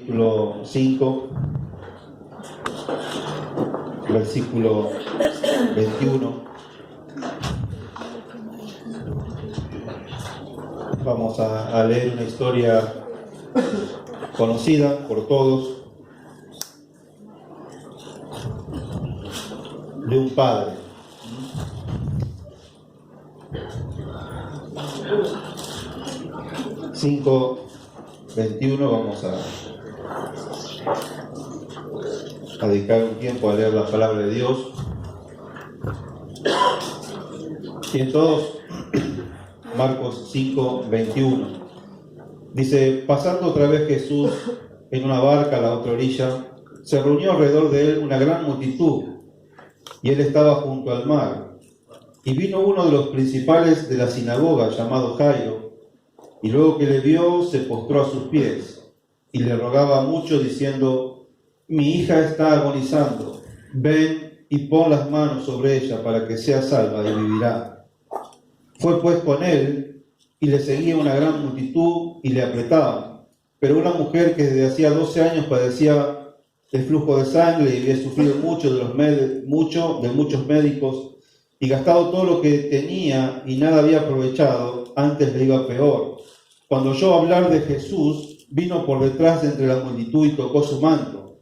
capítulo 5, versículo 21. Vamos a leer una historia conocida por todos de un padre. 5:21. Vamos a dedicar un tiempo a leer la palabra de Dios. Y en todos, Marcos 5:21. Dice: pasando otra vez Jesús en una barca a la otra orilla, se reunió alrededor de él una gran multitud, y él estaba junto al mar. Y vino uno de los principales de la sinagoga, llamado Jairo, y luego que le vio, se postró a sus pies, y le rogaba mucho, diciendo: mi hija está agonizando, ven y pon las manos sobre ella para que sea salva y vivirá. Fue pues con él, y le seguía una gran multitud, y le apretaban. Pero una mujer que desde hacía 12 años padecía el flujo de sangre, y había sufrido mucho de muchos médicos, y gastado todo lo que tenía, y nada había aprovechado, antes le iba peor. Cuando oyó hablar de Jesús, vino por detrás de entre la multitud y tocó su manto,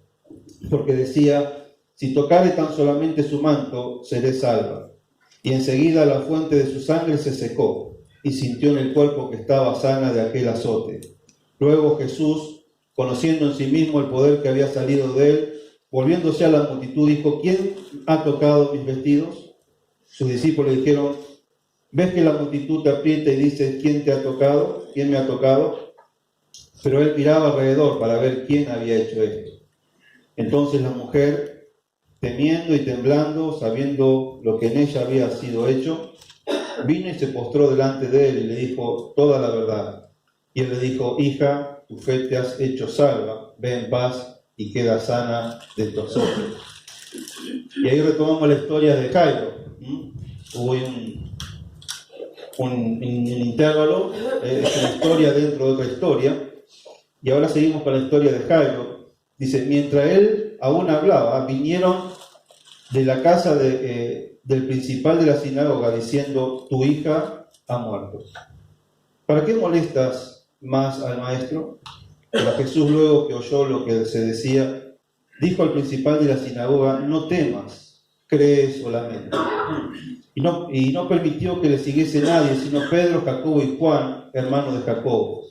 porque decía: si tocare tan solamente su manto, seré salva. Y enseguida la fuente de su sangre se secó, y sintió en el cuerpo que estaba sana de aquel azote. Luego Jesús, conociendo en sí mismo el poder que había salido de él, volviéndose a la multitud, dijo: ¿quién ha tocado mis vestidos? Sus discípulos dijeron: ¿ves que la multitud te aprieta y dices: ¿quién te ha tocado? ¿Quién me ha tocado? Pero él miraba alrededor para ver quién había hecho esto. Entonces la mujer, temiendo y temblando, sabiendo lo que en ella había sido hecho, vino y se postró delante de él y le dijo toda la verdad. Y él le dijo: hija, tu fe te has hecho salva, ve en paz y queda sana de tu azote. Y ahí retomamos la historia de Jairo. Hubo un intervalo, es una historia dentro de otra historia, y ahora seguimos con la historia de Jairo. Dice: mientras él aún hablaba, vinieron de la casa del principal de la sinagoga, diciendo: tu hija ha muerto. ¿Para qué molestas más al maestro? Pero Jesús, luego que oyó lo que se decía, dijo al principal de la sinagoga: no temas, cree solamente. Y no permitió que le siguiese nadie, sino Pedro, Jacobo y Juan, hermanos de Jacobo.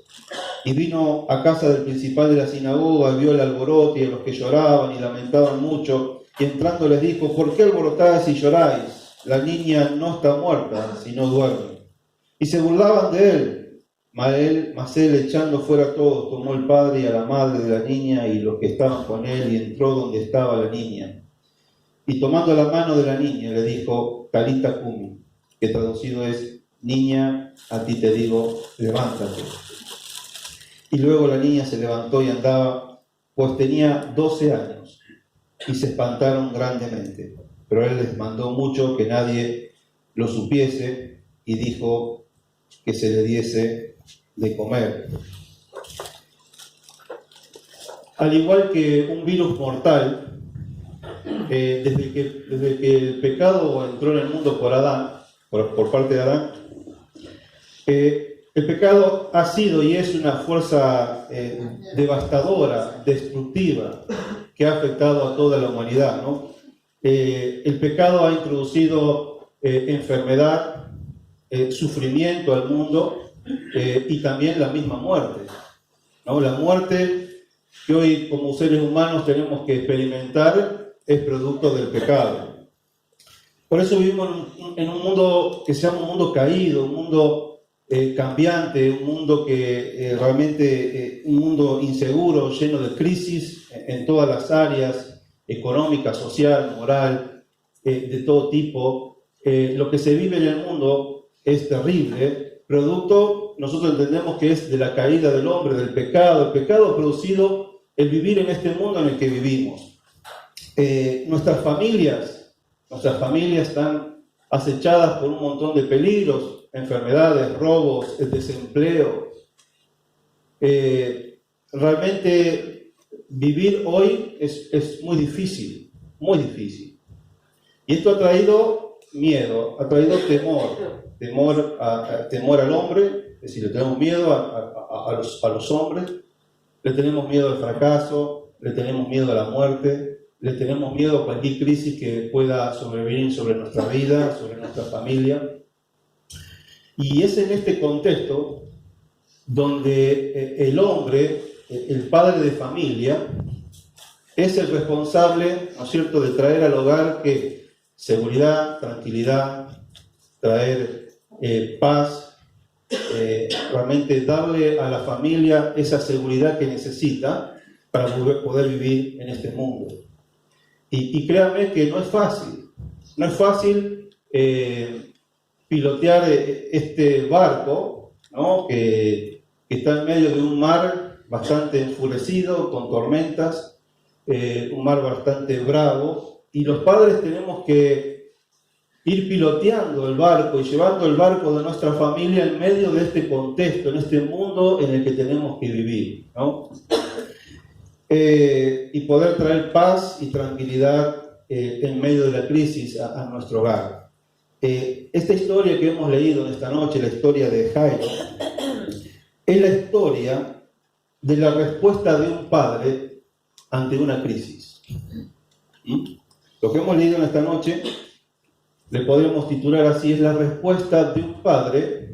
Y vino a casa del principal de la sinagoga, vio el alboroto y a los que lloraban y lamentaban mucho, y entrando les dijo: ¿por qué alborotáis y lloráis? La niña no está muerta, sino duerme. Y se burlaban de él. Mas él, echando fuera a todos, tomó el padre y a la madre de la niña y los que estaban con él, y entró donde estaba la niña. Y tomando la mano de la niña, le dijo: Talita cumi, que traducido es: niña, a ti te digo, levántate. Y luego la niña se levantó y andaba, pues tenía 12 años, y se espantaron grandemente. Pero él les mandó mucho que nadie lo supiese, y dijo que se le diese de comer. Al igual que un virus mortal, desde que el pecado entró en el mundo por Adán, por parte de Adán, el pecado ha sido y es una fuerza devastadora, destructiva, que ha afectado a toda la humanidad, ¿no? El pecado ha introducido enfermedad, sufrimiento al mundo, y también la misma muerte, ¿no? La muerte que hoy como seres humanos tenemos que experimentar es producto del pecado. Por eso vivimos en un mundo que se llama un mundo caído, un mundo cambiante, un mundo que realmente, un mundo inseguro, lleno de crisis en todas las áreas, económica, social, moral, de todo tipo. Lo que se vive en el mundo es terrible, producto, nosotros entendemos que es de la caída del hombre, del pecado. El pecado ha producido el vivir en este mundo en el que vivimos. Nuestras familias están acechadas por un montón de peligros, enfermedades, robos, el desempleo. Realmente vivir hoy es muy difícil, muy difícil. Y esto ha traído miedo, ha traído temor al hombre, es decir, le tenemos miedo a los hombres, le tenemos miedo al fracaso, le tenemos miedo a la muerte, le tenemos miedo a cualquier crisis que pueda sobrevenir sobre nuestra vida, sobre nuestra familia. Y es en este contexto donde el hombre, el padre de familia, es el responsable, ¿no es cierto?, de traer al hogar que seguridad, tranquilidad, traer paz, realmente darle a la familia esa seguridad que necesita para poder vivir en este mundo. Y créanme que no es fácil pilotear este barco, ¿no?, que está en medio de un mar bastante enfurecido, con tormentas, un mar bastante bravo, y los padres tenemos que ir piloteando el barco y llevando el barco de nuestra familia en medio de este contexto, en este mundo en el que tenemos que vivir, ¿no? Y poder traer paz y tranquilidad en medio de la crisis a nuestro hogar. Esta historia que hemos leído en esta noche, la historia de Jairo, es la historia de la respuesta de un padre ante una crisis. Lo que hemos leído en esta noche le podríamos titular así: es la respuesta de un padre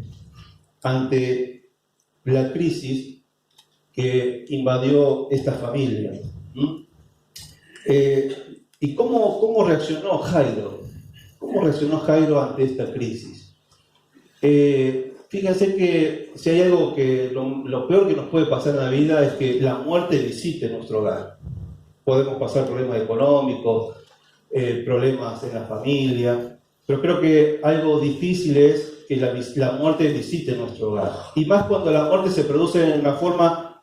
ante la crisis que invadió esta familia. ¿Y cómo reaccionó Jairo? ¿Cómo reaccionó Jairo ante esta crisis? Fíjense que si hay algo que lo peor que nos puede pasar en la vida es que la muerte visite nuestro hogar. Podemos pasar problemas económicos, problemas en la familia, pero creo que algo difícil es que la muerte visite nuestro hogar. Y más cuando la muerte se produce en una forma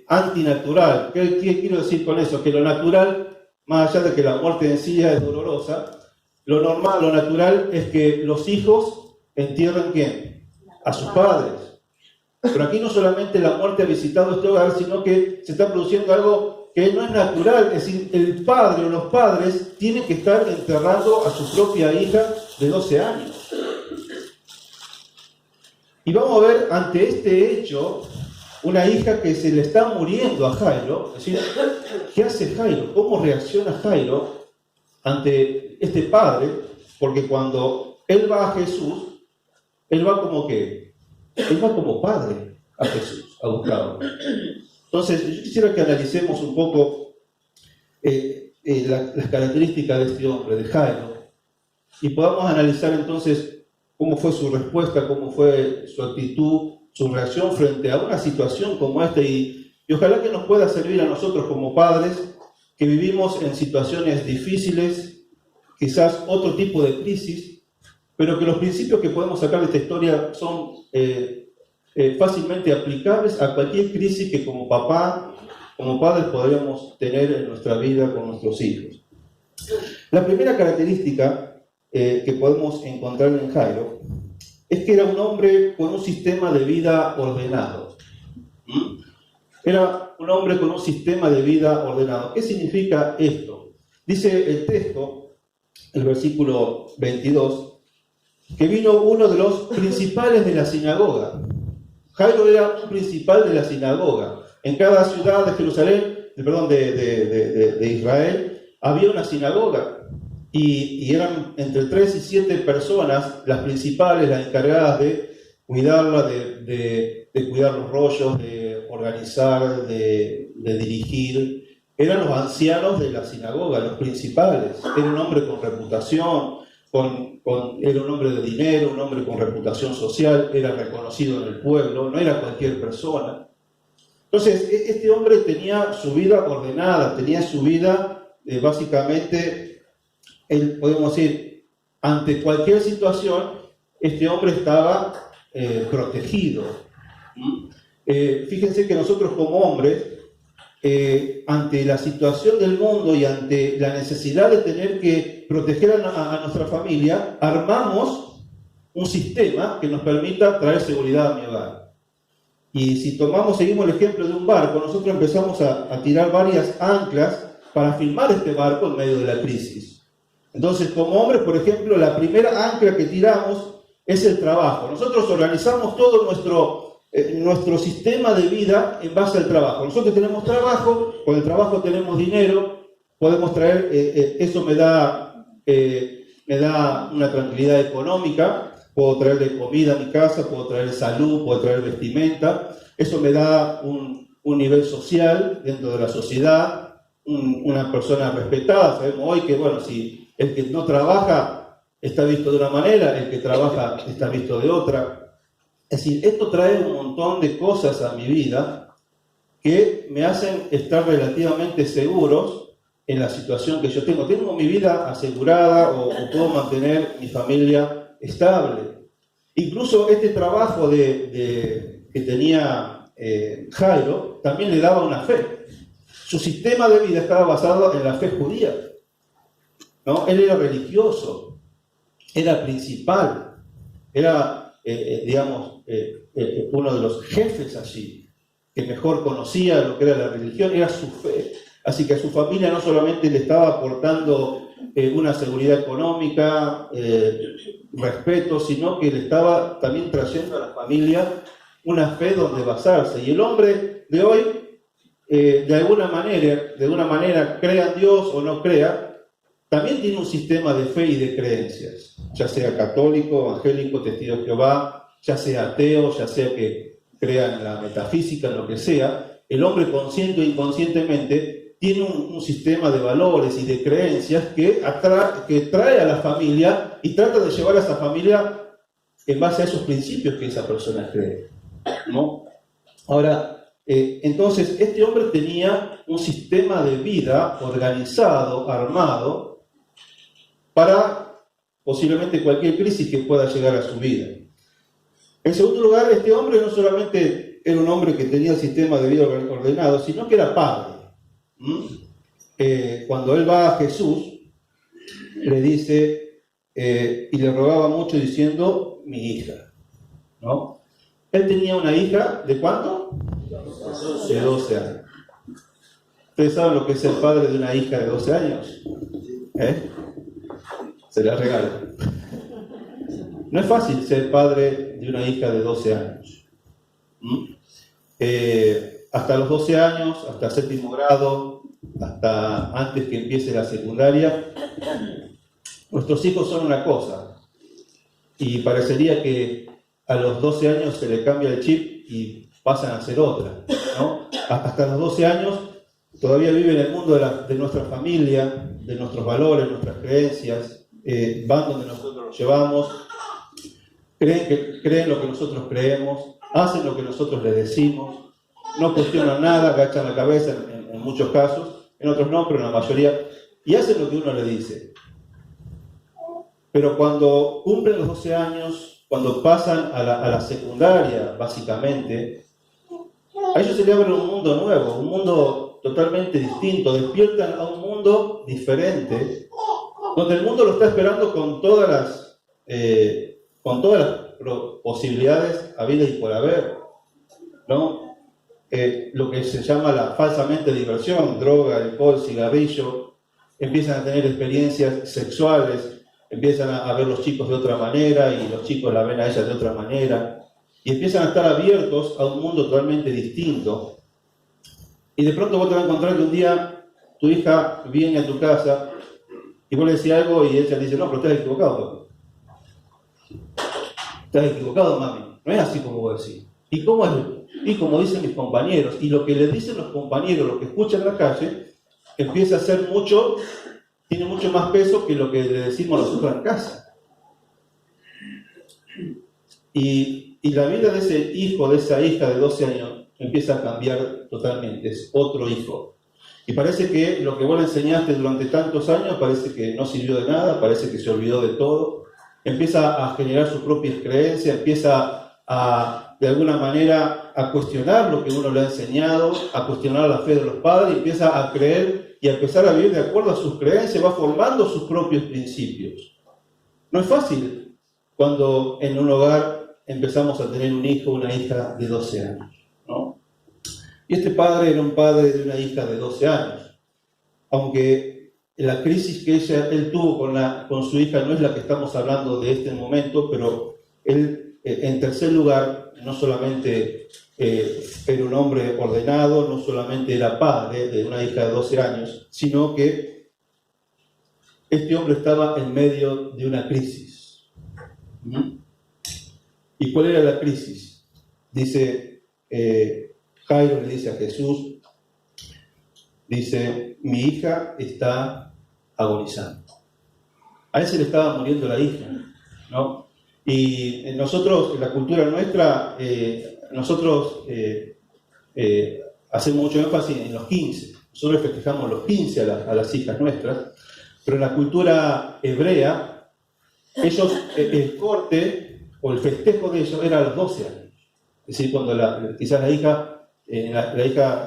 antinatural. ¿Qué quiero decir con eso? Que lo natural, más allá de que la muerte en sí ya es dolorosa, lo normal, lo natural es que los hijos entierren ¿quién? A sus padres. Pero aquí no solamente la muerte ha visitado este hogar, sino que se está produciendo algo que no es natural. Es decir, el padre o los padres tienen que estar enterrando a su propia hija de 12 años. Y vamos a ver ante este hecho una hija que se le está muriendo a Jairo. Es decir, ¿qué hace Jairo? ¿Cómo reacciona Jairo ante este padre? Porque cuando él va a Jesús, él va como ¿qué? Él va como padre a Jesús, a buscarlo. Entonces, yo quisiera que analicemos un poco las características de este hombre, de Jairo, y podamos analizar entonces cómo fue su respuesta, cómo fue su actitud, su reacción frente a una situación como esta, y ojalá que nos pueda servir a nosotros como padres que vivimos en situaciones difíciles, quizás otro tipo de crisis, pero que los principios que podemos sacar de esta historia son fácilmente aplicables a cualquier crisis que como papá, como padres podríamos tener en nuestra vida con nuestros hijos. La primera característica que podemos encontrar en Jairo es que era un hombre con un sistema de vida ordenado. Era un hombre con un sistema de vida ordenado. ¿Qué significa esto? Dice el texto, el versículo 22, que vino uno de los principales de la sinagoga. Jairo era un principal de la sinagoga. En cada ciudad de Jerusalén, de Israel, había una sinagoga. Y eran entre 3 y 7 personas, las principales, las encargadas de cuidarla, de cuidar los rollos, de organizar, de dirigir. Eran los ancianos de la sinagoga, los principales. Era un hombre con reputación, era un hombre de dinero, un hombre con reputación social, era reconocido en el pueblo, no era cualquier persona. Entonces, este hombre tenía su vida ordenada, tenía su vida básicamente... podemos decir, ante cualquier situación, este hombre estaba protegido. Fíjense que nosotros como hombres, ante la situación del mundo y ante la necesidad de tener que proteger a nuestra familia, armamos un sistema que nos permita traer seguridad a mi hogar. Y si seguimos el ejemplo de un barco, nosotros empezamos a tirar varias anclas para filmar este barco en medio de la crisis. Entonces, como hombres, por ejemplo, la primera ancla que tiramos es el trabajo. Nosotros organizamos todo nuestro sistema de vida en base al trabajo. Nosotros tenemos trabajo, con el trabajo tenemos dinero, podemos traer, eso me da una tranquilidad económica, puedo traerle comida a mi casa, puedo traer salud, puedo traer vestimenta, eso me da un nivel social dentro de la sociedad, una persona respetada. Sabemos hoy que, bueno, si el que no trabaja está visto de una manera, el que trabaja está visto de otra. Es decir, esto trae un montón de cosas a mi vida que me hacen estar relativamente seguros en la situación que yo tengo. Tengo mi vida asegurada o puedo mantener mi familia estable. Incluso este trabajo que tenía Jairo también le daba una fe. Su sistema de vida estaba basado en la fe judía, ¿no? Él era religioso, era principal, era, uno de los jefes allí, que mejor conocía lo que era la religión, era su fe. Así que a su familia no solamente le estaba aportando una seguridad económica, respeto, sino que le estaba también trayendo a la familia una fe donde basarse. Y el hombre de hoy, de alguna manera, crea en Dios o no crea, también tiene un sistema de fe y de creencias, ya sea católico, evangélico, testigo de Jehová, ya sea ateo, ya sea que crea en la metafísica, en lo que sea. El hombre, consciente o inconscientemente, tiene un sistema de valores y de creencias que trae a la familia y trata de llevar a esa familia en base a esos principios que esa persona cree, ¿no? Ahora, entonces, este hombre tenía un sistema de vida organizado, armado, para posiblemente cualquier crisis que pueda llegar a su vida. En segundo lugar, este hombre no solamente era un hombre que tenía el sistema de vida ordenado, sino que era padre. Cuando él va a Jesús, le dice, y le rogaba mucho diciendo, mi hija, ¿no? Él tenía una hija, ¿de cuánto? De 12 años. ¿Ustedes saben lo que es el padre de una hija de 12 años? Se la regalo. No es fácil ser padre de una hija de 12 años. Hasta los 12 años, hasta séptimo grado, hasta antes que empiece la secundaria, nuestros hijos son una cosa. Y parecería que a los 12 años se le cambia el chip y pasan a ser otra, ¿no? Hasta los 12 años todavía viven en el mundo de nuestra familia, de nuestros valores, nuestras creencias, van donde nosotros los llevamos, creen lo que nosotros creemos, hacen lo que nosotros les decimos, no cuestionan nada, agachan la cabeza en muchos casos, en otros no, pero en la mayoría, y hacen lo que uno le dice. Pero cuando cumplen los 12 años, cuando pasan a la secundaria, básicamente, a ellos se les abre un mundo nuevo, un mundo totalmente distinto, despiertan a un mundo diferente, donde el mundo lo está esperando con todas las posibilidades habidas y por haber, ¿no? Lo que se llama falsamente diversión, droga, alcohol, cigarrillo, empiezan a tener experiencias sexuales, empiezan a ver los chicos de otra manera y los chicos la ven a ellas de otra manera, y empiezan a estar abiertos a un mundo totalmente distinto. Y de pronto vos te vas a encontrar que un día tu hija viene a tu casa y vos le decís algo y ella dice, no, pero estás equivocado, papi. Estás equivocado, mami. No es así como vos decís. ¿Y cómo es? Y como dicen mis compañeros. Y lo que le dicen los compañeros, lo que escuchan en la calle, empieza a ser tiene mucho más peso que lo que le decimos nosotros en casa. Y la vida de ese hijo, de esa hija de 12 años, empieza a cambiar totalmente. Es otro hijo. Y parece que lo que vos le enseñaste durante tantos años parece que no sirvió de nada, parece que se olvidó de todo. Empieza a generar sus propias creencias, empieza de alguna manera a cuestionar lo que uno le ha enseñado, a cuestionar la fe de los padres, y empieza a creer y a empezar a vivir de acuerdo a sus creencias, va formando sus propios principios. No es fácil cuando en un hogar empezamos a tener un hijo o una hija de 12 años. Y este padre era un padre de una hija de 12 años. Aunque la crisis que él tuvo con su hija no es la que estamos hablando de este momento, pero él, en tercer lugar, no solamente era un hombre ordenado, no solamente era padre de una hija de 12 años, sino que este hombre estaba en medio de una crisis. ¿Y cuál era la crisis? Dice, Jairo le dice a Jesús, dice, mi hija está agonizando. A él se le estaba muriendo la hija, ¿no? Y nosotros, en la cultura nuestra, hacemos mucho énfasis en los 15. Nosotros festejamos los 15 a las hijas nuestras, pero en la cultura hebrea, ellos, el corte o el festejo de ellos era a los 12 años. Es decir, cuando quizás la hija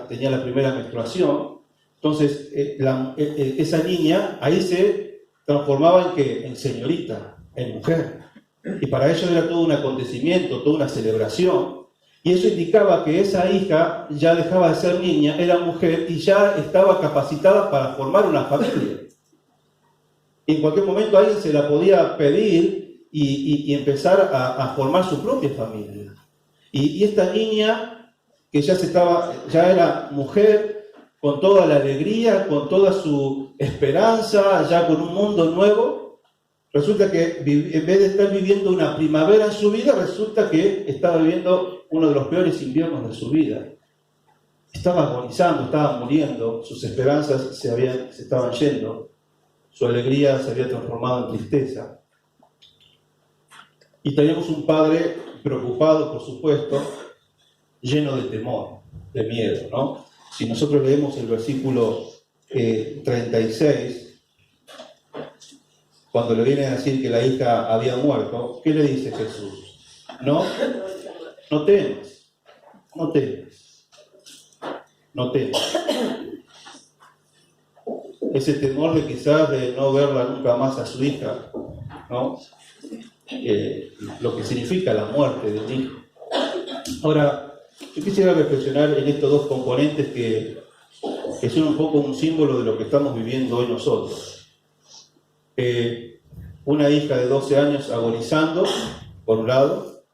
tenía la primera menstruación, entonces esa niña ahí se transformaba en señorita, en mujer. Y para ellos era todo un acontecimiento, toda una celebración. Y eso indicaba que esa hija ya dejaba de ser niña, era mujer y ya estaba capacitada para formar una familia. Y en cualquier momento alguien se la podía pedir y empezar a formar su propia familia. Y esta niña, que ya era mujer, con toda la alegría, con toda su esperanza, ya con un mundo nuevo, resulta que en vez de estar viviendo una primavera en su vida, resulta que estaba viviendo uno de los peores inviernos de su vida. Estaba agonizando, estaba muriendo, sus esperanzas se estaban yendo, su alegría se había transformado en tristeza. Y teníamos un padre preocupado, por supuesto, lleno de temor, de miedo, ¿no? Si nosotros leemos el versículo 36, cuando le vienen a decir que la hija había muerto, ¿qué le dice Jesús? No temas, no temas, no temas. Ese temor de quizás de no verla nunca más a su hija, ¿no? Lo que significa la muerte de un hijo. Ahora, yo quisiera reflexionar en estos dos componentes que son un poco un símbolo de lo que estamos viviendo hoy nosotros. Una hija de 12 años agonizando, por un lado,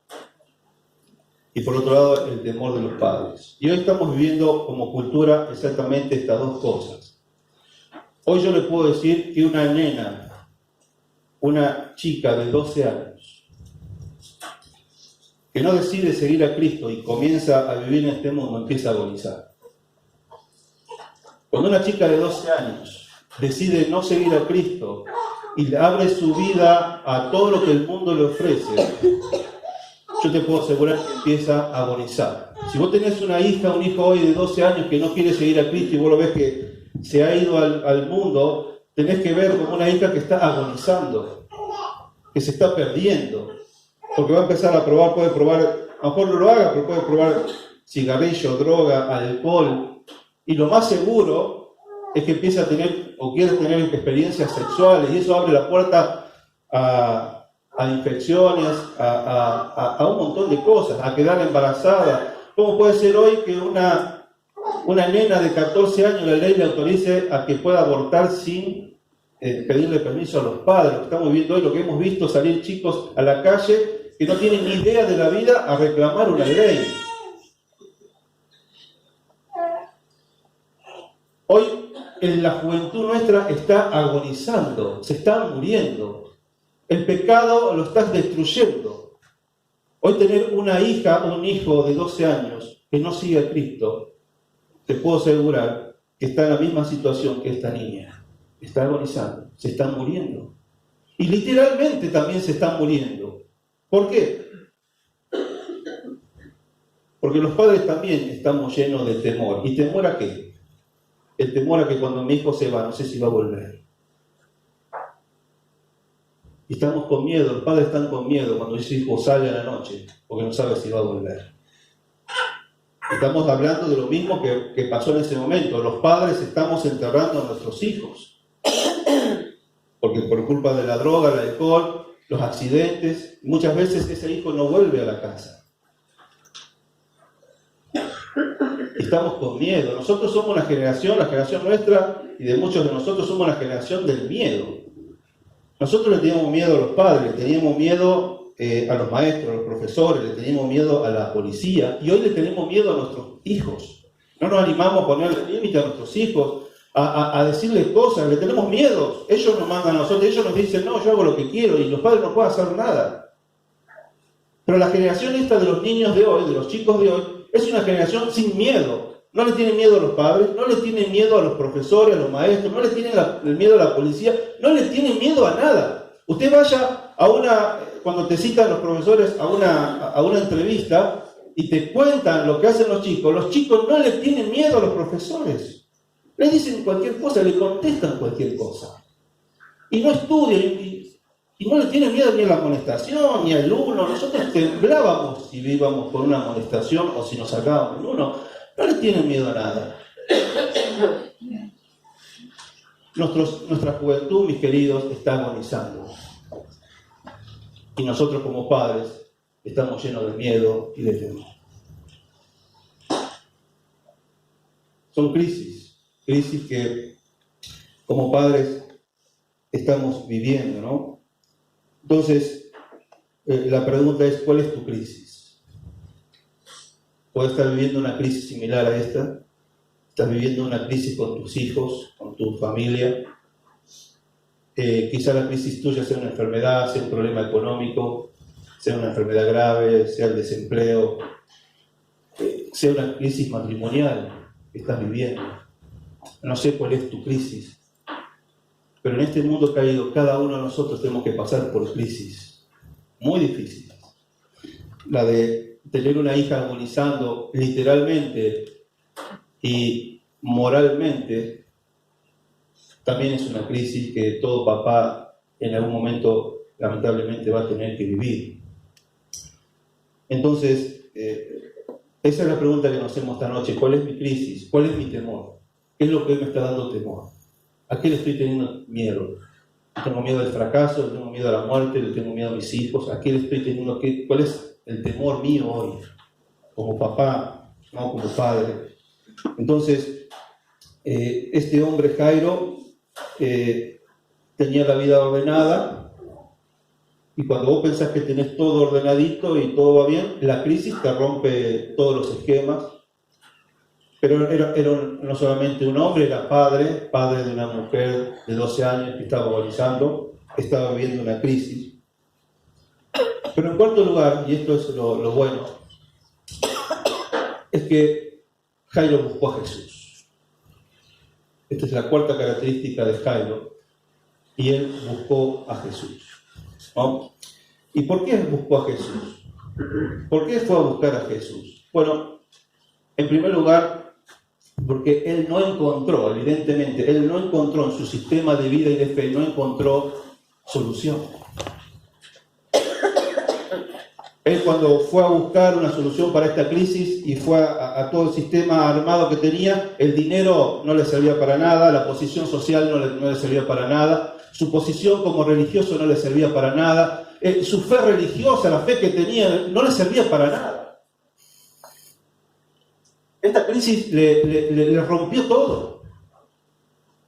y por otro lado el temor de los padres. Y hoy estamos viviendo como cultura exactamente estas dos cosas. Hoy yo le puedo decir que una nena, una chica de 12 años, que no decide seguir a Cristo y comienza a vivir en este mundo, empieza a agonizar. Cuando una chica de 12 años decide no seguir a Cristo y le abre su vida a todo lo que el mundo le ofrece, yo te puedo asegurar que empieza a agonizar. Si vos tenés una hija, un hijo hoy de 12 años que no quiere seguir a Cristo y vos lo ves que se ha ido al mundo, tenés que ver como una hija que está agonizando, que se está perdiendo, porque va a empezar a probar, puede probar, a lo mejor no lo haga, pero puede probar cigarrillo, droga, alcohol, y lo más seguro es que empiece a tener o quiere tener experiencias sexuales, y eso abre la puerta a infecciones, a un montón de cosas, a quedar embarazada. ¿Cómo puede ser hoy que una nena de 14 años la ley le autorice a que pueda abortar sin pedirle permiso a los padres? Lo que estamos viendo hoy, lo que hemos visto salir chicos a la calle que no tienen ni idea de la vida a reclamar una ley. Hoy en la juventud nuestra está agonizando, se está muriendo. El pecado lo está destruyendo. Hoy tener una hija o un hijo de 12 años que no sigue a Cristo, te puedo asegurar que está en la misma situación que esta niña. Está agonizando, se están muriendo. Y literalmente también se están muriendo. ¿Por qué? Porque los padres también estamos llenos de temor. ¿Y temor a qué? El temor a que cuando mi hijo se va, no sé si va a volver. Y estamos con miedo, los padres están con miedo cuando ese hijo sale a la noche, porque no sabe si va a volver. Estamos hablando de lo mismo que pasó en ese momento. Los padres estamos enterrando a nuestros hijos. Porque por culpa de la droga, el alcohol, los accidentes, muchas veces ese hijo no vuelve a la casa. estamos con miedo. Nosotros somos una generación, la generación nuestra y de muchos de nosotros somos una generación del miedo. Nosotros le teníamos miedo a los padres, le teníamos miedo a los maestros, a los profesores, le teníamos miedo a la policía y hoy le tenemos miedo a nuestros hijos. No nos animamos a ponerle límite a nuestros hijos, a decirles cosas, le tenemos miedo. Ellos nos mandan a nosotros, ellos nos dicen, no, yo hago lo que quiero y los padres no pueden hacer nada. Pero la generación esta de los niños de hoy, de los chicos de hoy, es una generación sin miedo. No le tienen miedo a los padres, no le tienen miedo a los profesores, a los maestros, no le tienen el miedo a la policía, no le tienen miedo a nada. Usted vaya cuando te citan los profesores a una entrevista y te cuentan lo que hacen los chicos no le tienen miedo a los profesores. Le dicen cualquier cosa, le contestan cualquier cosa. Y no estudian, y no le tienen miedo ni a la amonestación, ni al uno. Nosotros temblábamos si íbamos por una amonestación o si nos sacábamos el uno. No le tienen miedo a nada. Nuestra juventud, mis queridos, está agonizando. Y nosotros como padres estamos llenos de miedo y de temor. Son crisis que como padres estamos viviendo, ¿no? Entonces, la pregunta es, ¿cuál es tu crisis? ¿Puedes estar viviendo una crisis similar a esta? ¿Estás viviendo una crisis con tus hijos, con tu familia? Quizá la crisis tuya sea una enfermedad, sea un problema económico, sea una enfermedad grave, sea el desempleo, sea una crisis matrimonial que estás viviendo. No sé cuál es tu crisis, pero en este mundo caído cada uno de nosotros tenemos que pasar por crisis muy difíciles. La de tener una hija agonizando literalmente y moralmente también es una crisis que todo papá en algún momento lamentablemente va a tener que vivir. Entonces, esa es la pregunta que nos hacemos esta noche. ¿Cuál es mi crisis? ¿Cuál es mi temor? ¿Qué es lo que me está dando temor? ¿A qué le estoy teniendo miedo? ¿Tengo miedo del fracaso? ¿Le tengo miedo a la muerte? ¿Le tengo miedo a mis hijos? ¿A qué le estoy teniendo? ¿Cuál es el temor mío hoy? Como papá, no como padre. Entonces, este hombre Jairo tenía la vida ordenada, y cuando vos pensás que tenés todo ordenadito y todo va bien, la crisis te rompe todos los esquemas. Pero era no solamente un hombre, era padre de una mujer de 12 años que estaba agonizando, estaba viviendo una crisis. Pero en cuarto lugar, y esto es lo bueno, es que Jairo buscó a Jesús. Esta es la cuarta característica de Jairo, y él buscó a Jesús, ¿no? ¿Y por qué buscó a Jesús? ¿Por qué fue a buscar a Jesús? Bueno, en primer lugar, porque él no encontró, evidentemente, él no encontró en su sistema de vida y de fe, no encontró solución. Él cuando fue a buscar una solución para esta crisis y fue a todo el sistema armado que tenía, el dinero no le servía para nada, la posición social no le servía para nada, su posición como religioso no le servía para nada, su fe religiosa, la fe que tenía, no le servía para nada. Esta crisis le rompió todo.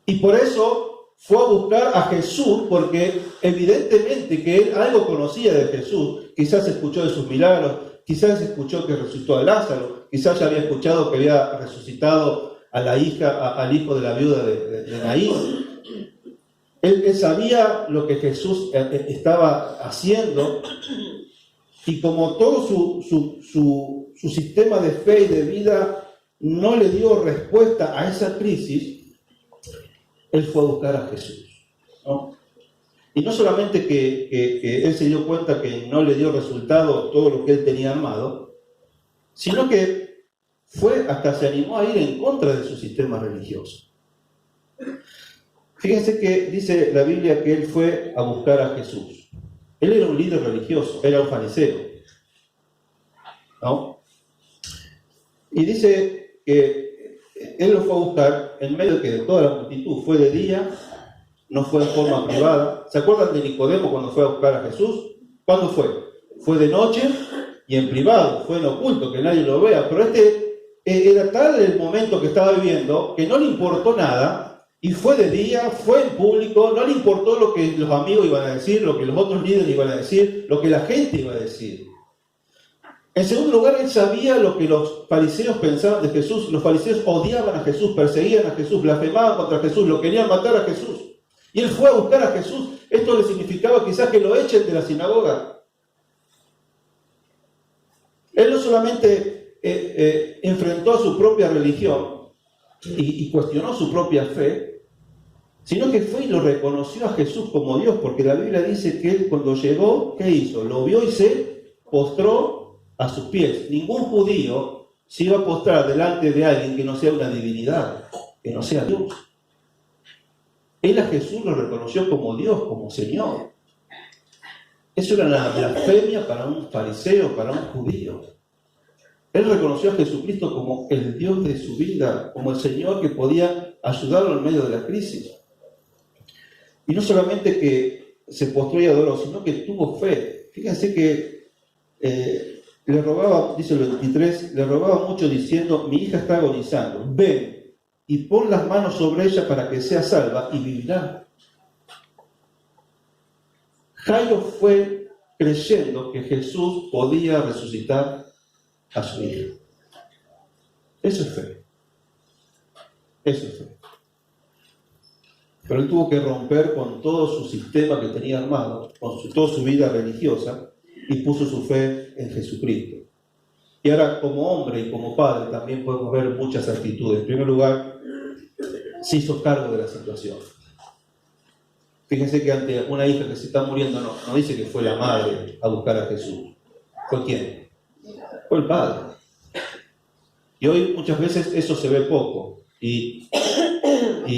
Y por eso fue a buscar a Jesús, porque evidentemente que él algo conocía de Jesús. Quizás escuchó de sus milagros, quizás escuchó que resucitó a Lázaro, quizás ya había escuchado que había resucitado a la hija, al hijo de la viuda de Naín. Él sabía lo que Jesús estaba haciendo, y como todo su sistema de fe y de vida no le dio respuesta a esa crisis, él fue a buscar a Jesús, ¿no? Y no solamente que él se dio cuenta que no le dio resultado todo lo que él tenía armado, sino que hasta se animó a ir en contra de su sistema religioso. Fíjense que dice la Biblia que él fue a buscar a Jesús. Él era un líder religioso, era un fariseo, ¿no? Y dice que él lo fue a buscar en medio de toda la multitud. Fue de día, no fue en forma privada. ¿Se acuerdan de Nicodemo cuando fue a buscar a Jesús? ¿Cuándo fue? Fue de noche y en privado, fue en oculto, que nadie lo vea. Pero era tal el momento que estaba viviendo que no le importó nada, y fue de día, fue en público, no le importó lo que los amigos iban a decir, lo que los otros líderes iban a decir, lo que la gente iba a decir. En segundo lugar, él sabía lo que los fariseos pensaban de Jesús. Los fariseos odiaban a Jesús, perseguían a Jesús, blasfemaban contra Jesús, lo querían matar a Jesús. Y él fue a buscar a Jesús. Esto le significaba quizás que lo echen de la sinagoga. Él no solamente enfrentó a su propia religión y cuestionó su propia fe, sino que fue y lo reconoció a Jesús como Dios, porque la Biblia dice que él cuando llegó, ¿qué hizo? Lo vio y se postró a sus pies. Ningún judío se iba a postrar delante de alguien que no sea una divinidad, que no sea Dios. Él a Jesús lo reconoció como Dios, como Señor. Eso era una blasfemia para un fariseo, para un judío. Él reconoció a Jesucristo como el Dios de su vida, como el Señor que podía ayudarlo en medio de la crisis. Y no solamente que se postró y adoró, sino que tuvo fe. Fíjense que le rogaba, dice el 23, le rogaba mucho diciendo: mi hija está agonizando, ven y pon las manos sobre ella para que sea salva y vivirá. Jairo fue creyendo que Jesús podía resucitar a su hija. Eso es fe. Eso es fe. Pero él tuvo que romper con todo su sistema que tenía armado, con toda su vida religiosa, y puso su fe en Jesucristo. Y ahora, como hombre y como padre, también podemos ver muchas actitudes. En primer lugar, se hizo cargo de la situación. Fíjense que ante una hija que se está muriendo, no dice que fue la madre a buscar a Jesús. ¿Fue quién? Fue el padre. Y hoy muchas veces eso se ve poco. Y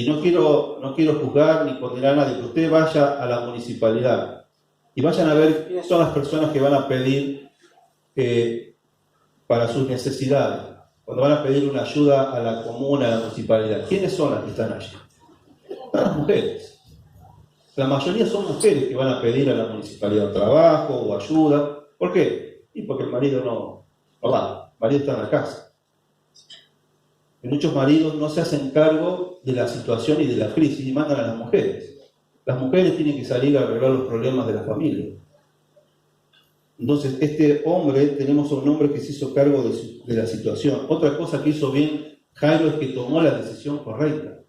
no quiero juzgar ni condenar a nadie, que usted vaya a la municipalidad y vayan a ver quiénes son las personas que van a pedir para sus necesidades, cuando van a pedir una ayuda a la comuna, a la municipalidad. ¿Quiénes son las que están allí? Están las mujeres. La mayoría son mujeres que van a pedir a la municipalidad trabajo o ayuda. ¿Por qué? Y porque el marido no va, el marido está en la casa. Y muchos maridos no se hacen cargo de la situación y de la crisis y mandan a las mujeres. Las mujeres tienen que salir a arreglar los problemas de la familia. Entonces, tenemos un hombre que se hizo cargo de la situación. Otra cosa que hizo bien Jairo es que tomó la decisión correcta.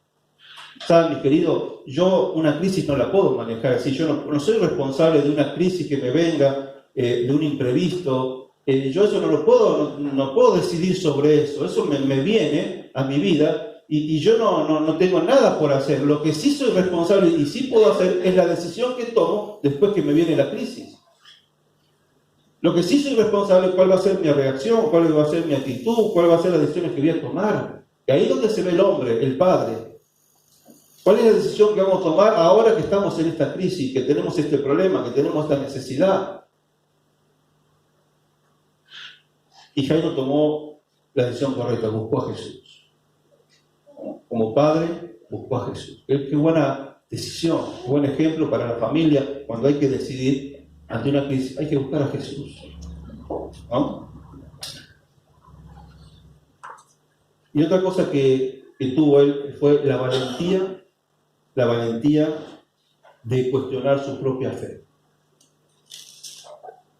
¿Saben, mis queridos? Yo una crisis no la puedo manejar así. Yo no soy responsable de una crisis que me venga, de un imprevisto. Yo eso no puedo decidir sobre eso. Eso me viene a mi vida y yo no tengo nada por hacer. Lo que sí soy responsable y sí puedo hacer es la decisión que tomo después que me viene la crisis. Lo que sí soy responsable es cuál va a ser mi reacción, cuál va a ser mi actitud, cuál va a ser las decisiones que voy a tomar. Y ahí es donde se ve el hombre, el padre. ¿Cuál es la decisión que vamos a tomar ahora que estamos en esta crisis, que tenemos este problema, que tenemos esta necesidad? Y Jairo tomó la decisión correcta, buscó a Jesús. Como padre, buscó a Jesús. Qué buena decisión, qué buen ejemplo para la familia cuando hay que decidir ante una crisis. Hay que buscar a Jesús, ¿no? Y otra cosa que tuvo él fue la valentía de cuestionar su propia fe,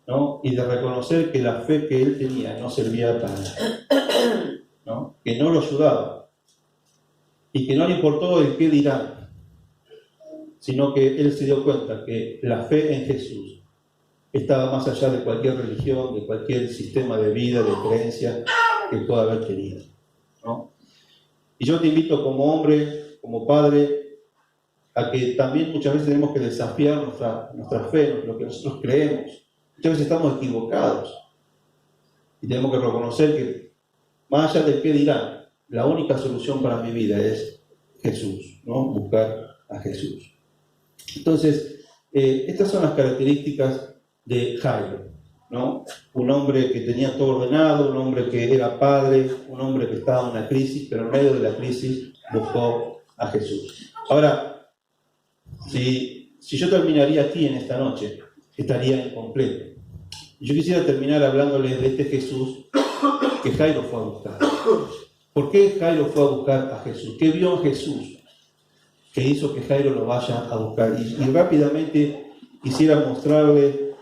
¿no? Y de reconocer que la fe que él tenía no servía para nada, ¿no? Que no lo ayudaba y que no le importó el qué dirán, sino que él se dio cuenta que la fe en Jesús estaba más allá de cualquier religión, de cualquier sistema de vida, de creencia que pueda haber tenido, ¿no? Y yo te invito como hombre, como padre, a que también muchas veces tenemos que desafiar nuestra fe, lo que nosotros creemos. Muchas veces estamos equivocados y tenemos que reconocer que, más allá de qué dirán, la única solución para mi vida es Jesús, ¿no? Buscar a Jesús. Entonces, estas son las características de Jairo, ¿no? Un hombre que tenía todo ordenado, un hombre que era padre, un hombre que estaba en una crisis, pero en medio de la crisis buscó a Jesús. Ahora, si yo terminaría aquí en esta noche, estaría incompleto. Yo quisiera terminar hablándoles de este Jesús que Jairo fue a buscar. ¿Por qué Jairo fue a buscar a Jesús? ¿Qué vio en Jesús que hizo que Jairo lo vaya a buscar? Y rápidamente quisiera mostrarle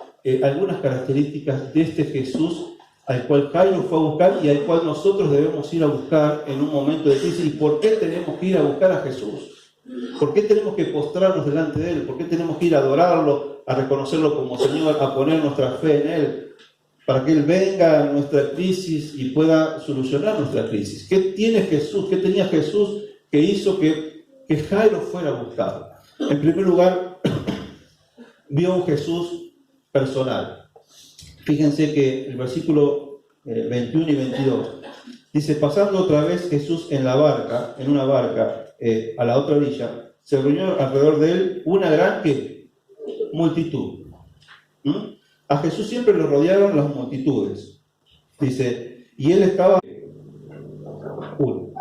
algunas características de este Jesús al cual Jairo fue a buscar y al cual nosotros debemos ir a buscar en un momento de crisis. ¿Y por qué tenemos que ir a buscar a Jesús? ¿Por qué tenemos que postrarnos delante de Él? ¿Por qué tenemos que ir a adorarlo, a reconocerlo como Señor, a poner nuestra fe en Él? Para que Él venga a nuestra crisis y pueda solucionar nuestra crisis. ¿Qué tiene Jesús? ¿Qué tenía Jesús que hizo que Jairo fuera a buscar? En primer lugar, vio un Jesús personal. Fíjense que el versículo 21 y 22 dice: pasando otra vez Jesús en una barca, a la otra orilla, se reunió alrededor de él una gran multitud. A Jesús siempre lo rodearon las multitudes. Dice, y él estaba uno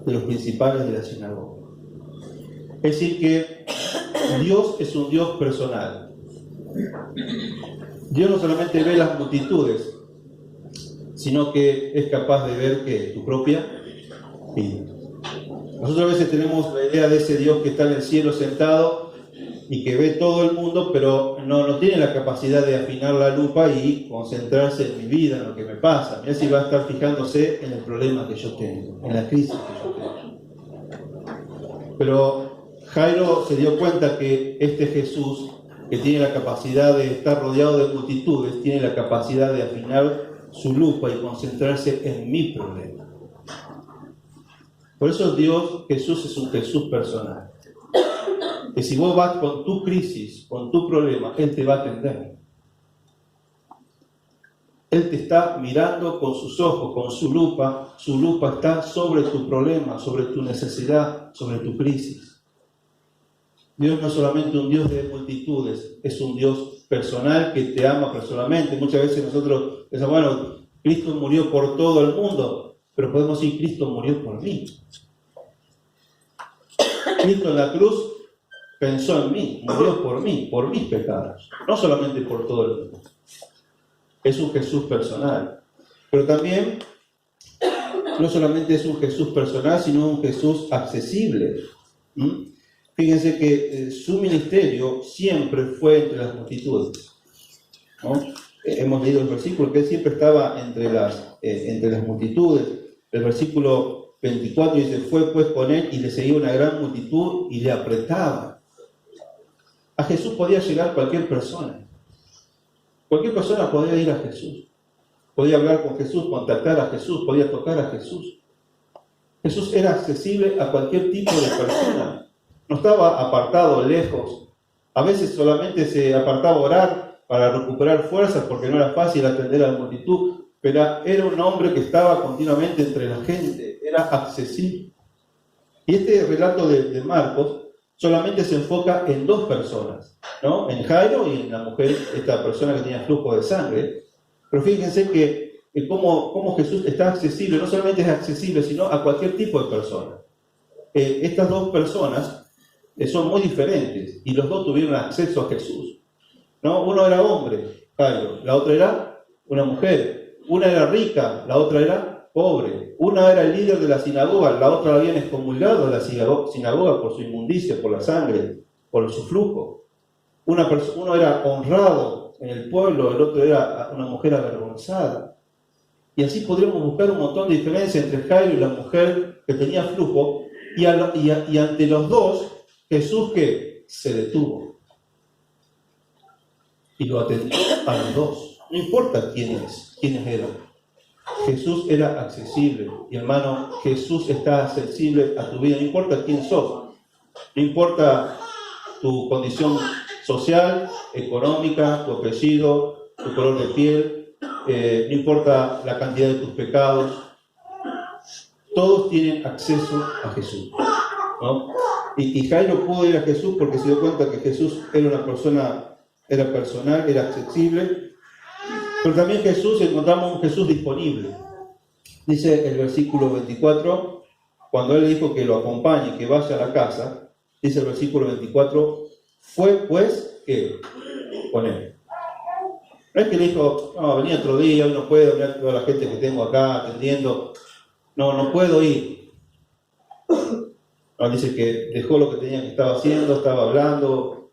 de los principales de la sinagoga. Es decir que Dios es un Dios personal. Dios no solamente ve las multitudes, sino que es capaz de ver que tu propia vida. Nosotros a veces tenemos la idea de ese Dios que está en el cielo sentado y que ve todo el mundo, pero no tiene la capacidad de afinar la lupa y concentrarse en mi vida, en lo que me pasa. Mirá si va a estar fijándose en el problema que yo tengo, en la crisis que yo tengo. Pero Jairo se dio cuenta que este Jesús, que tiene la capacidad de estar rodeado de multitudes, tiene la capacidad de afinar su lupa y concentrarse en mi problema. Por eso Jesús es un Jesús personal. Que si vos vas con tu crisis, con tu problema, Él te va a atender. Él te está mirando con sus ojos, con su lupa está sobre tu problema, sobre tu necesidad, sobre tu crisis. Dios no es solamente un Dios de multitudes, es un Dios personal que te ama personalmente. Muchas veces nosotros decimos, bueno, Cristo murió por todo el mundo, pero podemos decir, Cristo murió por mí. Cristo en la cruz pensó en mí, murió por mí, por mis pecados, no solamente por todo el mundo. Es un Jesús personal. Pero también, no solamente es un Jesús personal, sino un Jesús accesible. Fíjense que su ministerio siempre fue entre las multitudes, ¿no? Hemos leído el versículo que Él siempre estaba entre las multitudes. El versículo 24 dice, fue pues con Él y le seguía una gran multitud y le apretaba. A Jesús podía llegar cualquier persona. Cualquier persona podía ir a Jesús. Podía hablar con Jesús, contactar a Jesús, podía tocar a Jesús. Jesús era accesible a cualquier tipo de persona. No estaba apartado, lejos. A veces solamente se apartaba a orar para recuperar fuerzas porque no era fácil atender a la multitud, pero era un hombre que estaba continuamente entre la gente, era accesible. Y este relato de Marcos solamente se enfoca en dos personas, ¿no? En Jairo y en la mujer, esta persona que tenía flujo de sangre. Pero fíjense que cómo Jesús está accesible, no solamente es accesible, sino a cualquier tipo de persona. Estas dos personas son muy diferentes y los dos tuvieron acceso a Jesús, ¿no? Uno era hombre, Jairo, la otra era una mujer. Una era rica, la otra era pobre. Una era el líder de la sinagoga, la otra la habían excomulgado de la sinagoga por su inmundicia, por la sangre, por su flujo. Uno era honrado en el pueblo, el otro era una mujer avergonzada. Y así podríamos buscar un montón de diferencias entre Jairo y la mujer que tenía flujo, y ante los dos, Jesús que se detuvo y lo atendió a los dos. No importa quiénes eran. Jesús era accesible. Y hermano, Jesús está accesible a tu vida. No importa quién sos. No importa tu condición social, económica, tu apellido, tu color de piel. No importa la cantidad de tus pecados. Todos tienen acceso a Jesús, ¿no? Y Jairo pudo ir a Jesús porque se dio cuenta que Jesús era una persona, era personal, era accesible. Pero también encontramos un Jesús disponible. Dice el versículo 24, cuando Él le dijo que lo acompañe, que vaya a la casa, dice el versículo 24, fue pues que con Él. No es que le dijo, no, vení otro día, hoy no puedo, mirá toda la gente que tengo acá atendiendo. No puedo ir. No, dice que dejó lo que tenía que estaba haciendo, estaba hablando,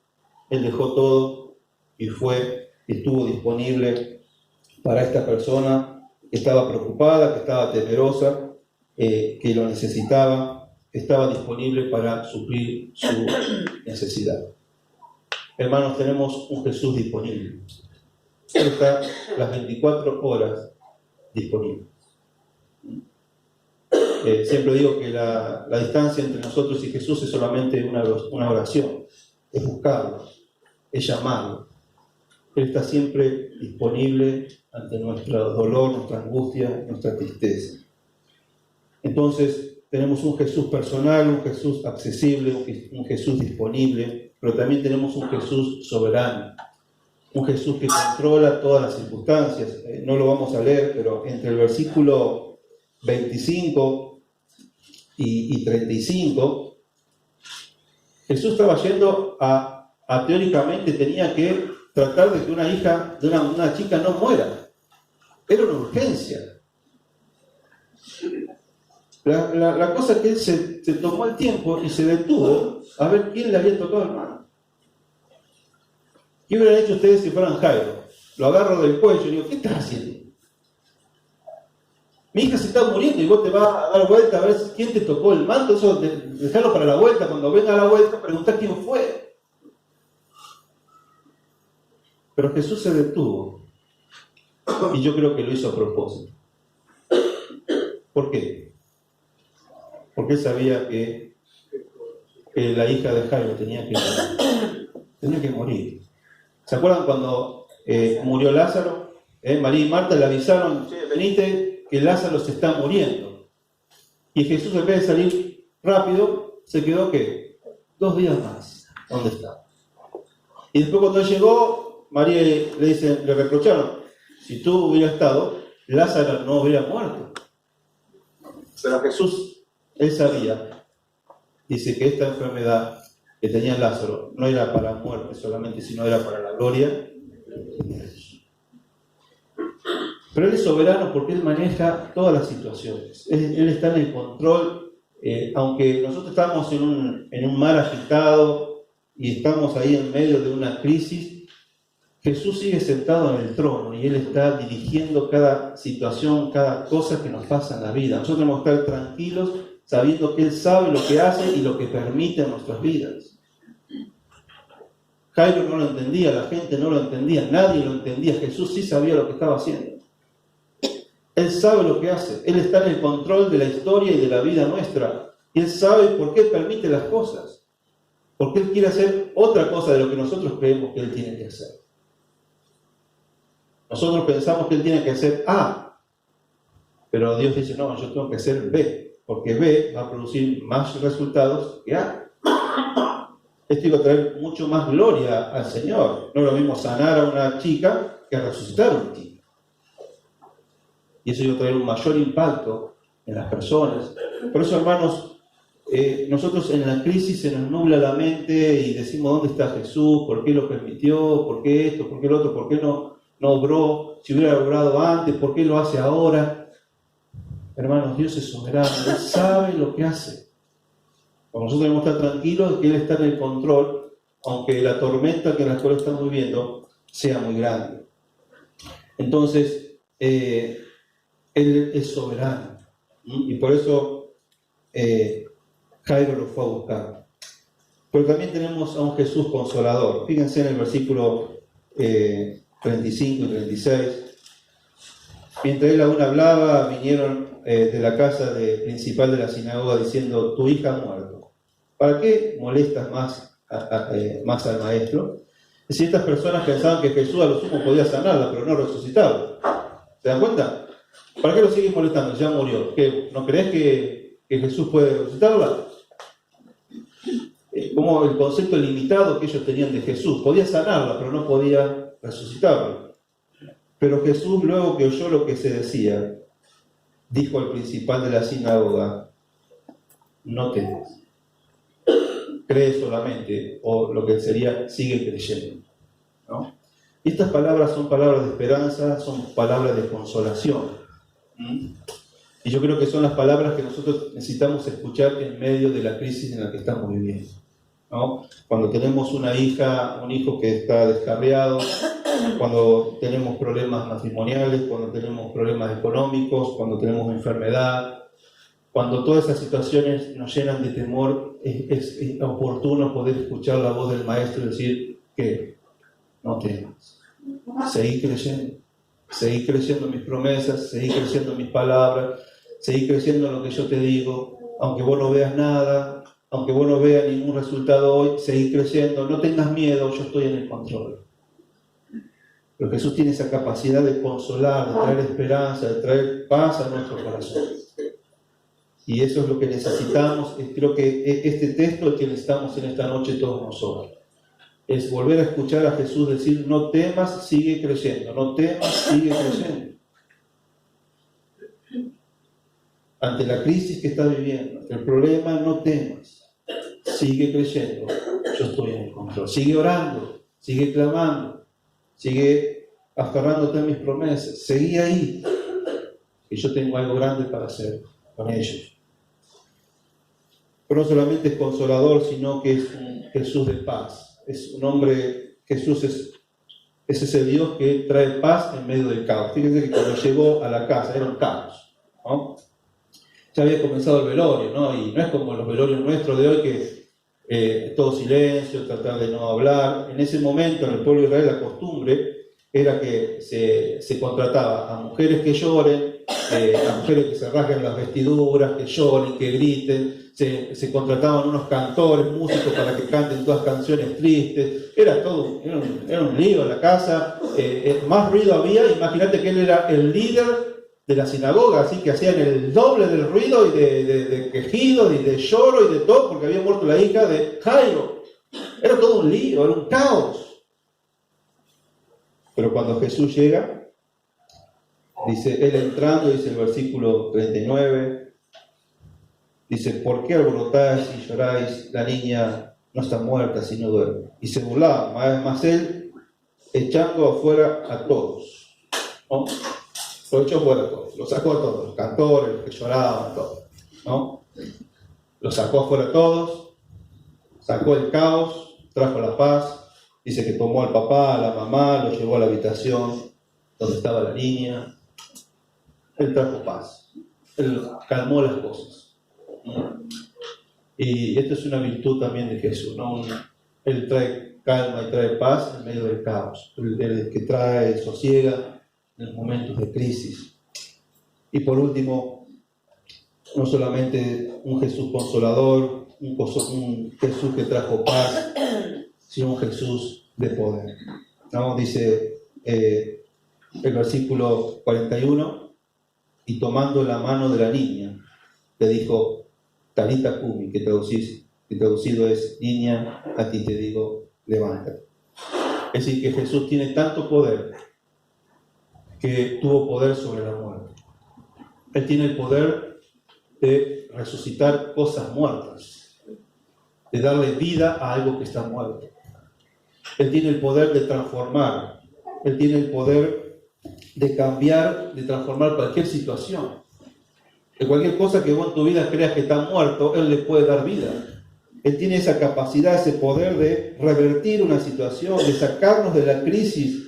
él dejó todo y fue, estuvo disponible para esta persona que estaba preocupada, que estaba temerosa, que lo necesitaba, que estaba disponible para suplir su necesidad. Hermanos, tenemos un Jesús disponible. Él está las 24 horas disponible. Siempre digo que la distancia entre nosotros y Jesús es solamente una oración, es buscarlo, es llamarlo. Él está siempre disponible ante nuestro dolor, nuestra angustia, nuestra tristeza. Entonces, tenemos un Jesús personal, un Jesús accesible, un Jesús disponible, pero también tenemos un Jesús soberano, un Jesús que controla todas las circunstancias. No lo vamos a leer, pero entre el versículo 25 y 35, Jesús estaba yendo a teóricamente tenía que tratar de que una hija de una chica no muera. Era una urgencia. La cosa es que él se tomó el tiempo y se detuvo a ver quién le había tocado el mano. ¿Qué hubieran hecho ustedes si fueran Jairo? Lo agarro del cuello y digo, ¿qué estás haciendo? Mi hija se está muriendo y vos te vas a dar vuelta a ver quién te tocó el manto. Eso, dejarlo para la vuelta. Cuando venga a la vuelta, preguntar quién fue. Pero Jesús se detuvo. Y yo creo que lo hizo a propósito. ¿Por qué? Porque él sabía que la hija de Jairo tenía que morir. ¿Se acuerdan cuando murió Lázaro? María y Marta le avisaron, venite, que Lázaro se está muriendo. Y Jesús, en vez de salir rápido, se quedó, ¿qué? 2 días más. ¿Dónde está? Y después cuando él llegó, María le reprocharon, si tú hubieras estado, Lázaro no hubiera muerto. Pero Jesús, él sabía, dice que esta enfermedad que tenía Lázaro no era para la muerte solamente, sino era para la gloria de Dios. Pero Él es soberano porque Él maneja todas las situaciones. Él está en el control, aunque nosotros estamos en un mar agitado y estamos ahí en medio de una crisis, Jesús sigue sentado en el trono y Él está dirigiendo cada situación, cada cosa que nos pasa en la vida. Nosotros tenemos que estar tranquilos sabiendo que Él sabe lo que hace y lo que permite en nuestras vidas. Jairo no lo entendía, la gente no lo entendía, nadie lo entendía. Jesús sí sabía lo que estaba haciendo. Él sabe lo que hace. Él está en el control de la historia y de la vida nuestra. Y Él sabe por qué permite las cosas. Porque Él quiere hacer otra cosa de lo que nosotros creemos que Él tiene que hacer. Nosotros pensamos que Él tiene que hacer A, pero Dios dice, no, yo tengo que hacer B, porque B va a producir más resultados que A. Esto iba a traer mucho más gloria al Señor. No es lo mismo sanar a una chica que resucitar a un chico. Y eso iba a traer un mayor impacto en las personas. Por eso, hermanos, nosotros en la crisis se nos nubla la mente y decimos, ¿dónde está Jesús? ¿Por qué lo permitió? ¿Por qué esto? ¿Por qué lo otro? ¿Por qué no obró? Si hubiera obrado antes, ¿por qué lo hace ahora? Hermanos, Dios es soberano, Él sabe lo que hace. Nosotros debemos estar tranquilos de que Él está en el control, aunque la tormenta que en la cual estamos viviendo sea muy grande. Entonces, Él es soberano. Y por eso Jairo lo fue a buscar. Pero también tenemos a un Jesús consolador. Fíjense en el versículo 35 y 36. Mientras él aún hablaba, vinieron de la casa principal de la sinagoga diciendo, tu hija ha muerto. ¿Para qué molestas más al maestro? Es decir, estas personas pensaban que Jesús a lo sumo podía sanarla, pero no resucitarla. ¿Se dan cuenta? ¿Para qué lo siguen molestando? Ya murió. ¿Qué? ¿No crees que Jesús puede resucitarla? Como el concepto limitado que ellos tenían de Jesús. Podía sanarla, pero no podía resucitarla. Pero Jesús, luego que oyó lo que se decía, dijo al principal de la sinagoga, no temas. Cree solamente, o lo que sería, sigue creyendo, ¿no? Y estas palabras son palabras de esperanza, son palabras de consolación. Y yo creo que son las palabras que nosotros necesitamos escuchar en medio de la crisis en la que estamos viviendo, ¿no? Cuando tenemos una hija, un hijo que está descarriado, cuando tenemos problemas matrimoniales, cuando tenemos problemas económicos, cuando tenemos enfermedad, cuando todas esas situaciones nos llenan de temor, es oportuno poder escuchar la voz del Maestro y decir que no temas, seguí creyendo en mis promesas, seguí creyendo en mis palabras, seguí creyendo en lo que yo te digo, aunque vos no veas nada, aunque vos no veas ningún resultado hoy, seguí creyendo, no tengas miedo, yo estoy en el control. Pero Jesús tiene esa capacidad de consolar, de traer esperanza, de traer paz a nuestro corazón. Y eso es lo que necesitamos. Creo que este texto es el que necesitamos en esta noche todos nosotros. Es volver a escuchar a Jesús decir, no temas, sigue creyendo, no temas, sigue creyendo. Ante la crisis que estás viviendo, ante el problema, no temas, sigue creyendo, yo estoy en el control. Sigue orando, sigue clamando, sigue aferrándote a mis promesas, seguí ahí, que yo tengo algo grande para hacer con ellos. Pero no solamente es consolador, sino que es un Jesús de paz. Es un hombre, Jesús es ese Dios que trae paz en medio del caos. Fíjense que cuando llegó a la casa era un caos, ¿no? Ya había comenzado el velorio, ¿no? Y no es como los velorios nuestros de hoy que todo silencio, tratar de no hablar. En ese momento en el pueblo de Israel la costumbre era que se contrataba a mujeres que lloren, a mujeres que se rasguen las vestiduras, que lloren, que griten. Se contrataban unos cantores, músicos para que canten todas canciones tristes. Era un lío en la casa. Más ruido había. Imagínate que él era el líder de la sinagoga, así que hacían el doble del ruido y de quejidos y de lloro y de todo, porque había muerto la hija de Jairo. Era todo un lío, era un caos. Pero cuando Jesús llega, dice, él entrando, dice el versículo 39, dice, ¿por qué alborotáis y lloráis? La niña no está muerta, sino duerme. Y se burlaba, más él echando afuera a todos, ¿no? Lo echó fuera a todos, lo sacó a todos, los cantores, los que lloraban, todos, ¿no? Lo sacó afuera a todos, sacó el caos, trajo la paz. Dice que tomó al papá, a la mamá, lo llevó a la habitación donde estaba la niña. Él trajo paz, él calmó las cosas. Y esto es una virtud también de Jesús, ¿no? Él trae calma y trae paz en medio del caos, el que trae sosiega en los momentos de crisis. Y por último, no solamente un Jesús consolador, un Jesús que trajo paz, sino un Jesús de poder, ¿no? Dice el versículo 41, y tomando la mano de la niña, le dijo, Talita Cumi, que traducido es, niña, a ti te digo, levántate. Es decir, que Jesús tiene tanto poder que tuvo poder sobre la muerte. Él tiene el poder de resucitar cosas muertas, de darle vida a algo que está muerto. Él tiene el poder de transformar, Él tiene el poder de cambiar, de transformar cualquier situación. De cualquier cosa que vos en tu vida creas que está muerto, Él le puede dar vida. Él tiene esa capacidad, ese poder de revertir una situación, de sacarnos de la crisis.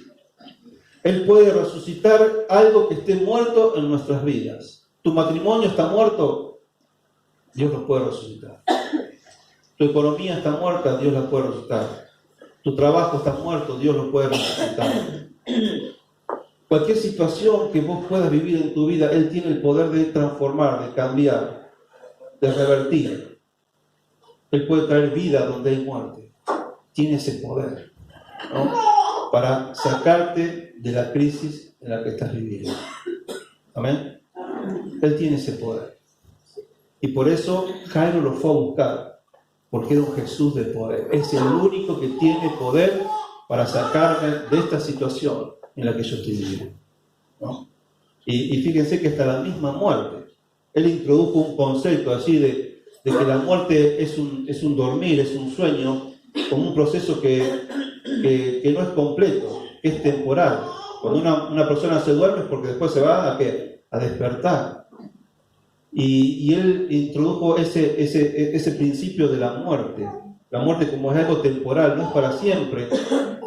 Él puede resucitar algo que esté muerto en nuestras vidas. Tu matrimonio está muerto, Dios lo puede resucitar. Tu economía está muerta, Dios la puede resucitar. Tu trabajo está muerto, Dios lo puede resucitar. Cualquier situación que vos puedas vivir en tu vida, Él tiene el poder de transformar, de cambiar, de revertir. Él puede traer vida donde hay muerte. Tiene ese poder, ¿no? Para sacarte de la crisis en la que estás viviendo. Amén. Él tiene ese poder. Y por eso Jairo lo fue a buscar, porque era un Jesús de poder. Es el único que tiene poder para sacarme de esta situación en la que yo estoy viviendo, ¿no? Y fíjense que hasta la misma muerte, Él introdujo un concepto así de que la muerte es un dormir, es un sueño, como un proceso que no es completo. que es temporal. Cuando una persona se duerme es porque después se va a despertar. Y él introdujo ese principio de la muerte. La muerte como es algo temporal, no es para siempre.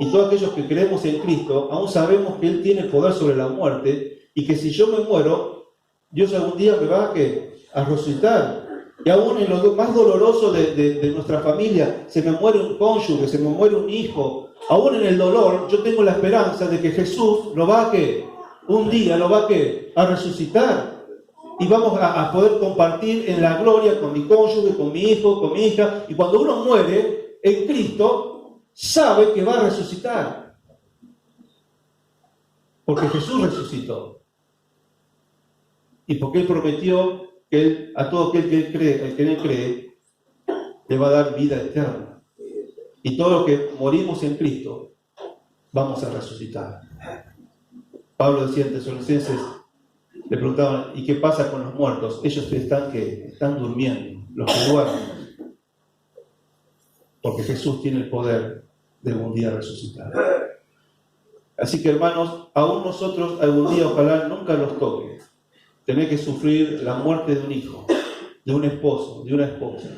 Y todos aquellos que creemos en Cristo, aún sabemos que Él tiene poder sobre la muerte y que si yo me muero, Dios algún día me va a resucitar. Y aún en lo más doloroso de nuestra familia, se me muere un cónyuge, se me muere un hijo, aún en el dolor, yo tengo la esperanza de que Jesús lo va un día lo va a resucitar. Y vamos a poder compartir en la gloria con mi cónyuge, con mi hijo, con mi hija. Y cuando uno muere en Cristo, sabe que va a resucitar. Porque Jesús resucitó. Y porque Él prometió que Él, a todo aquel que en Él cree, le va a dar vida eterna. Y todos los que morimos en Cristo, vamos a resucitar. Pablo decía en Tesalonicenses, le preguntaban, ¿y qué pasa con los muertos? Ellos están durmiendo, los que duermen. Porque Jesús tiene el poder de algún día resucitar. Así que hermanos, aún nosotros algún día, ojalá nunca los toque, tener que sufrir la muerte de un hijo, de un esposo, de una esposa.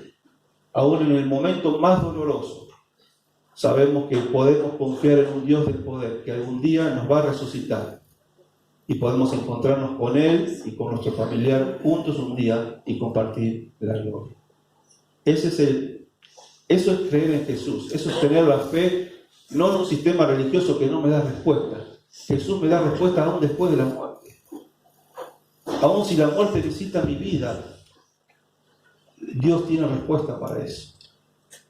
Aún en el momento más doloroso, sabemos que podemos confiar en un Dios del poder, que algún día nos va a resucitar. Y podemos encontrarnos con Él y con nuestro familiar juntos un día y compartir la gloria. Eso es creer en Jesús, eso es tener la fe, no en un sistema religioso que no me da respuesta. Jesús me da respuesta aún después de la muerte. Aún si la muerte visita mi vida, Dios tiene respuesta para eso,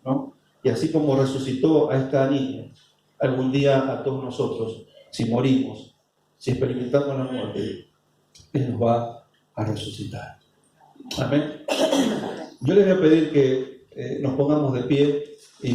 ¿no? Y así como resucitó a esta niña, algún día a todos nosotros, si morimos, si experimentamos la muerte, Él nos va a resucitar. Amén. Yo les voy a pedir que nos pongamos de pie y